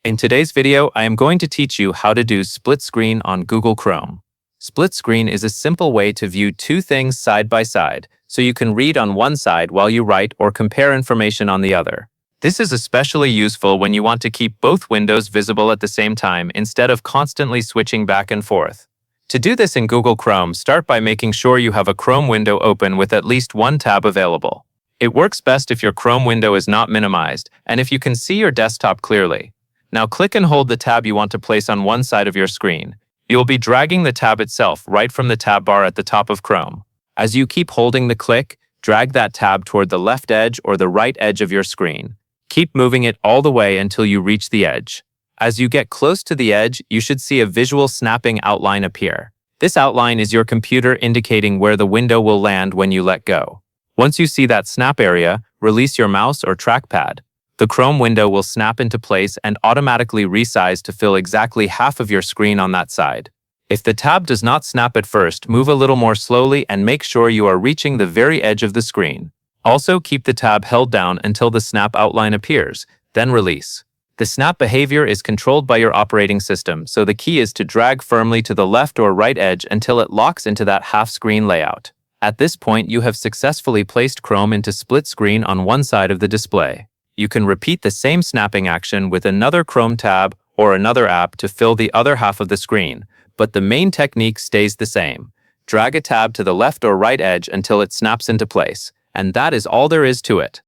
In today's video, I am going to teach you how to do split screen on Google Chrome. Split screen is a simple way to view two things side by side, so you can read on one side while you write or compare information on the other. This is especially useful when you want to keep both windows visible at the same time instead of constantly switching back and forth. To do this in Google Chrome, start by making sure you have a Chrome window open with at least one tab available. It works best if your Chrome window is not minimized and if you can see your desktop clearly. Now click and hold the tab you want to place on one side of your screen. You'll be dragging the tab itself right from the tab bar at the top of Chrome. As you keep holding the click, drag that tab toward the left edge or the right edge of your screen. Keep moving it all the way until you reach the edge. As you get close to the edge, you should see a visual snapping outline appear. This outline is your computer indicating where the window will land when you let go. Once you see that snap area, release your mouse or trackpad. The Chrome window will snap into place and automatically resize to fill exactly half of your screen on that side. If the tab does not snap at first, move a little more slowly and make sure you are reaching the very edge of the screen. Also, keep the tab held down until the snap outline appears, then release. The snap behavior is controlled by your operating system, so the key is to drag firmly to the left or right edge until it locks into that half-screen layout. At this point, you have successfully placed Chrome into split screen on one side of the display. You can repeat the same snapping action with another Chrome tab or another app to fill the other half of the screen, but the main technique stays the same. Drag a tab to the left or right edge until it snaps into place, and that is all there is to it.